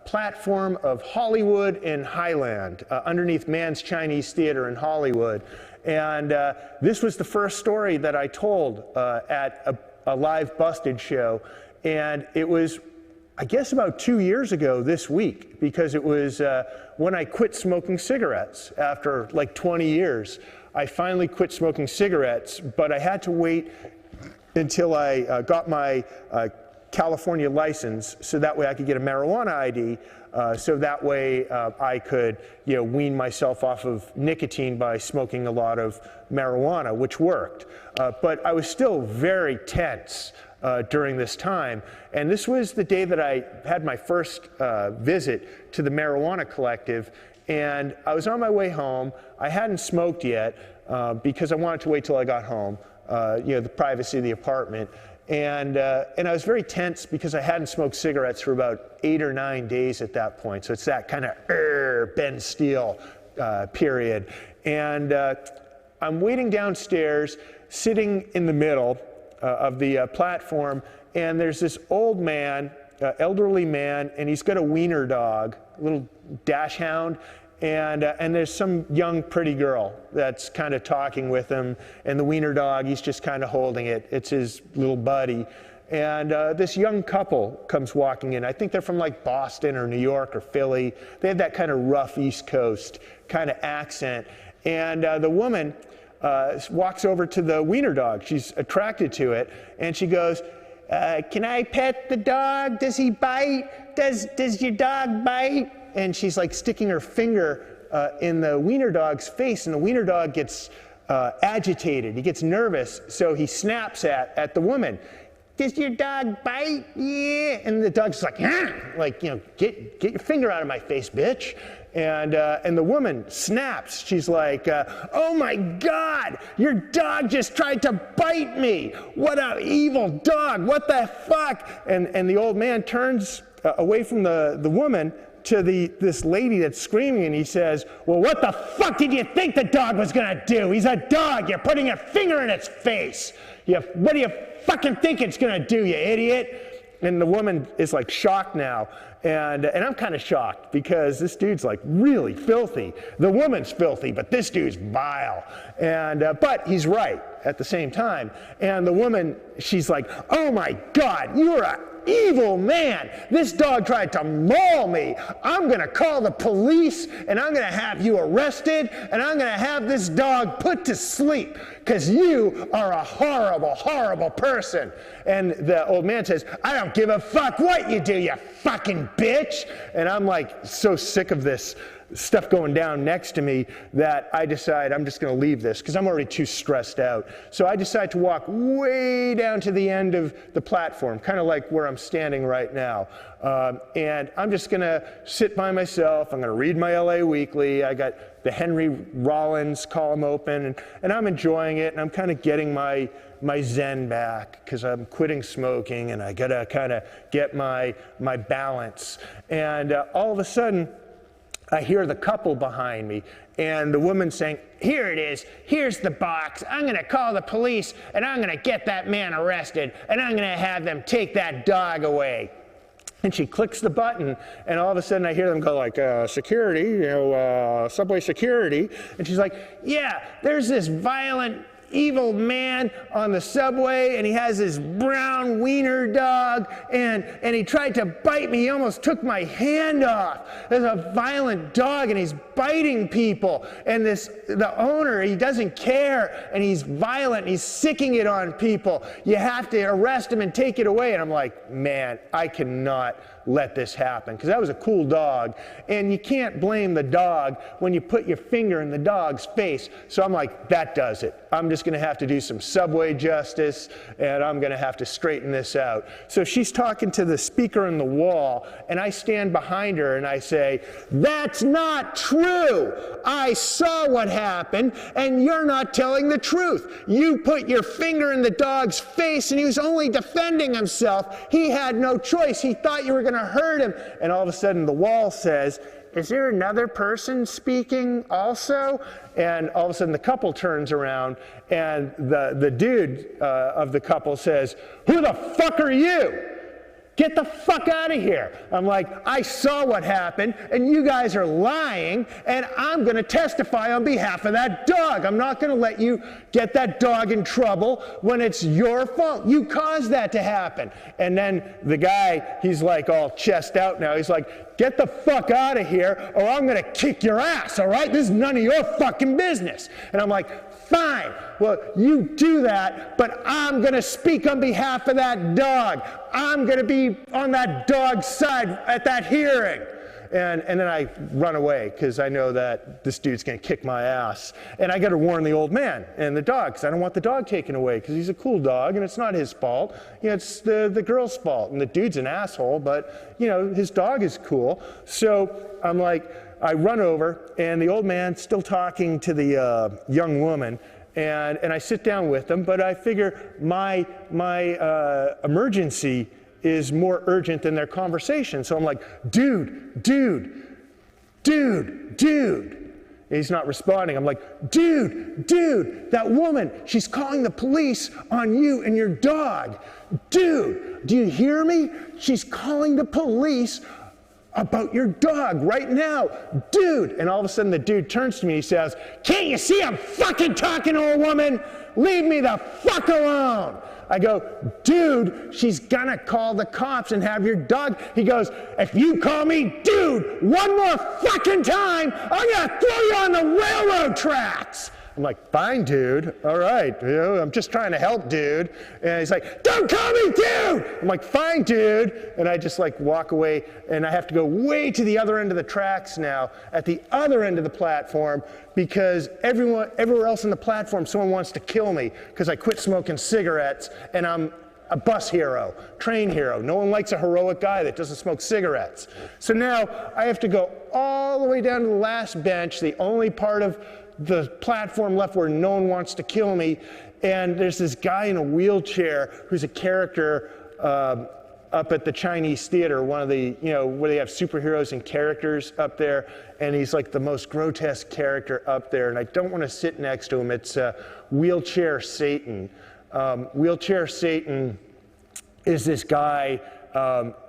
platform of Hollywood and Highland, underneath Mann's Chinese Theater in Hollywood. And this was the first story that I told at a live Busted show. And it was, I guess, about 2 years ago this week, because it was when I quit smoking cigarettes after like 20 years. I finally quit smoking cigarettes, but I had to wait until I got my California license, so that way I could get a marijuana ID, so that way I could, wean myself off of nicotine by smoking a lot of marijuana, which worked. But I was still very tense during this time, and this was the day that I had my first visit to the Marijuana Collective, and I was on my way home. I hadn't smoked yet because I wanted to wait till I got home, the privacy of the apartment. And I was very tense because I hadn't smoked cigarettes for about 8 or 9 days at that point. So it's that kind of Ben Steele period. And I'm waiting downstairs, sitting in the middle of the platform, and there's this old man, elderly man, and he's got a Wiener Dog, a little dash hound. And there's some young, pretty girl that's kind of talking with him, and the Wiener Dog, he's just kind of holding it. It's his little buddy. And this young couple comes walking in. I think they're from like Boston or New York or Philly. They have that kind of rough East Coast kind of accent. And the woman walks over to the Wiener Dog. She's attracted to it, and she goes, "Can I pet the dog? Does he bite? Does your dog bite?" And she's like sticking her finger in the Wiener Dog's face, and the Wiener Dog gets agitated. He gets nervous, so he snaps at the woman. "Does your dog bite?" "Yeah." And the dog's like, get your finger out of my face, bitch. And the woman snaps. She's like, "Oh my God, your dog just tried to bite me. What an evil dog, what the fuck?" And the old man turns away from the woman to this lady that's screaming, and he says, "Well, what the fuck did you think the dog was gonna do? He's a dog. You're putting your finger in its face. What do you fucking think it's gonna do, you idiot?" And the woman is like shocked now, and I'm kind of shocked because this dude's like really filthy. The woman's filthy, but this dude's vile. And but he's right at the same time. And the woman, she's like, "Oh my God, you're a evil man. This dog tried to maul me. I'm going to call the police, and I'm going to have you arrested, and I'm going to have this dog put to sleep because you are a horrible, horrible person." And the old man says, "I don't give a fuck what you do, you fucking bitch." And I'm like so sick of this stuff going down next to me that I decide I'm just going to leave this because I'm already too stressed out. So I decide to walk way down to the end of the platform, kind of like where I'm standing right now. And I'm just going to sit by myself. I'm going to read my LA Weekly. I got the Henry Rollins column open, and I'm enjoying it, and I'm kind of getting my zen back because I'm quitting smoking, and I got to kind of get my balance. And all of a sudden, I hear the couple behind me, and the woman saying, "Here it is, here's the box. I'm going to call the police, and I'm going to get that man arrested, and I'm going to have them take that dog away." And she clicks the button, and all of a sudden I hear them go like, "Security, subway security." And she's like, "Yeah, there's this violent, evil man on the subway, and he has his brown Wiener Dog, and he tried to bite me. He almost took my hand off. There's a violent dog, and he's biting people, and the owner, he doesn't care, and he's violent, and he's sicking it on people. You have to arrest him and take it away." And I'm like, man, I cannot let this happen, because that was a cool dog, and you can't blame the dog when you put your finger in the dog's face. So I'm like, that does it. I'm just going to have to do some subway justice, and I'm going to have to straighten this out. So she's talking to the speaker on the wall, and I stand behind her and I say, "That's not true. I saw what happened, and you're not telling the truth. You put your finger in the dog's face, and he was only defending himself. He had no choice. He thought you were going to hurt him." And all of a sudden the wall says, "Is there another person speaking also?" And all of a sudden the couple turns around, and the dude of the couple says, "Who the fuck are you?" get the fuck out of here. I'm like, I saw what happened, and you guys are lying, and I'm going to testify on behalf of that dog. I'm not going to let you get that dog in trouble when it's your fault. You caused that to happen. And then the guy, he's like all chest out now. He's like, get the fuck out of here, or I'm going to kick your ass, all right? This is none of your fucking business. And I'm like, fine, well, you do that, but I'm going to speak on behalf of that dog. I'm going to be on that dog's side at that hearing. And then I run away because I know that this dude's going to kick my ass. And I got to warn the old man and the dog because I don't want the dog taken away because he's a cool dog and it's not his fault. You know, it's the girl's fault. And the dude's an asshole, but, you know, his dog is cool. So I'm like, I run over and the old man's still talking to the young woman. And I sit down with them, but I figure my emergency is more urgent than their conversation. So I'm like, dude. And he's not responding. I'm like, dude, that woman, she's calling the police on you and your dog. Dude, do you hear me? She's calling the police about your dog right now. Dude. And all of a sudden the dude turns to me and he says, can't you see I'm fucking talking to a woman? Leave me the fuck alone. I go, dude, she's gonna call the cops and have your dog. He goes, if you call me dude one more fucking time, I'm gonna throw you on the railroad tracks. I'm like, fine, dude. All right. You know, I'm just trying to help, dude. And he's like, don't call me dude. I'm like, fine, dude. And I just like walk away and I have to go way to the other end of the tracks now, at the other end of the platform, because everywhere else on the platform, someone wants to kill me because I quit smoking cigarettes and I'm a bus hero, train hero. No one likes a heroic guy that doesn't smoke cigarettes. So now I have to go all the way down to the last bench, the only part of the platform left where no one wants to kill me, and there's this guy in a wheelchair who's a character up at the Chinese theater, one of the, you know, where they have superheroes and characters up there, and he's like the most grotesque character up there, and I don't want to sit next to him. It's Wheelchair Satan. Wheelchair Satan is this guy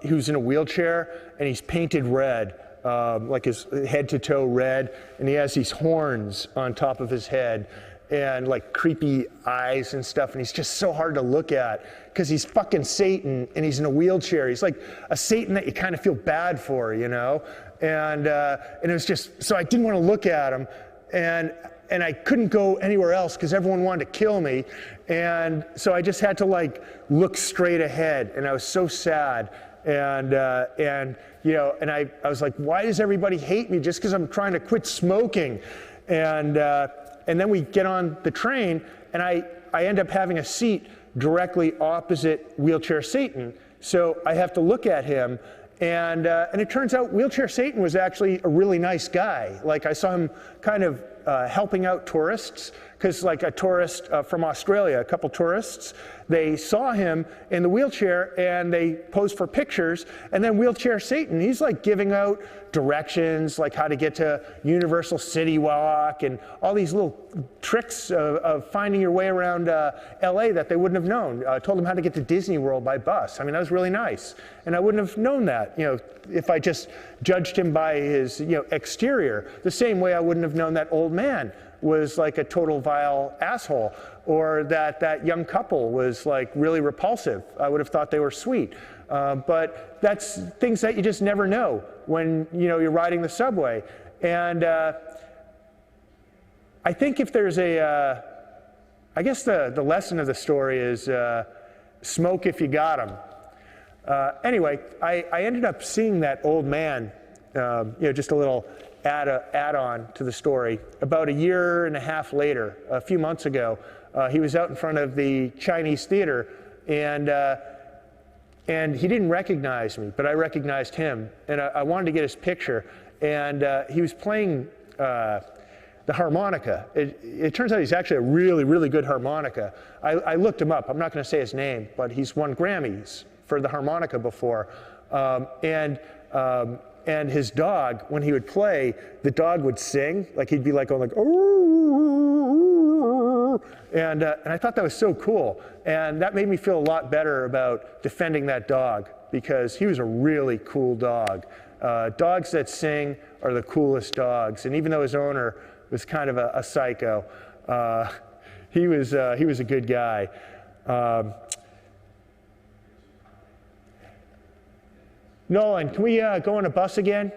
who's in a wheelchair, and he's painted red. Like his head to toe red, and he has these horns on top of his head and like creepy eyes and stuff, and he's just so hard to look at because he's fucking Satan and he's in a wheelchair. He's like a Satan that you kind of feel bad for, you know? And it was just, so I didn't want to look at him, and I couldn't go anywhere else because everyone wanted to kill me, and so I just had to like look straight ahead, and I was so sad. And you know, and I was like, why does everybody hate me just because I'm trying to quit smoking? And then we get on the train, and I end up having a seat directly opposite Wheelchair Satan. So I have to look at him, and it turns out Wheelchair Satan was actually a really nice guy. Like I saw him kind of helping out tourists, because like a tourist from Australia, a couple tourists, they saw him in the wheelchair and they posed for pictures, and then Wheelchair Satan, he's like giving out directions, like how to get to Universal City Walk and all these little tricks of finding your way around LA that they wouldn't have known. Told them how to get to Disney World by bus. I mean, that was really nice. And I wouldn't have known that, you know, if I just judged him by his, you know, exterior, the same way I wouldn't have known that old man was like a total vile asshole, or that young couple was like really repulsive. I would have thought they were sweet. But that's things that you just never know when, you know, you're riding the subway. And I think if there's I guess the lesson of the story is smoke if you got 'em. Anyway, I ended up seeing that old man, you know, just a little add-on to the story. About a year and a half later, a few months ago, he was out in front of the Chinese theater, and he didn't recognize me, but I recognized him, and I wanted to get his picture, and he was playing the harmonica. It turns out he's actually a really, really good harmonica. I looked him up. I'm not going to say his name, but he's won Grammys for the harmonica before, and his dog, when he would play, the dog would sing, like he'd be like going like, ooh, and I thought that was so cool, and that made me feel a lot better about defending that dog, because he was a really cool dog. Dogs that sing are the coolest dogs, and even though his owner was kind of a psycho, he was a good guy. Nolan, can we go on a bus again?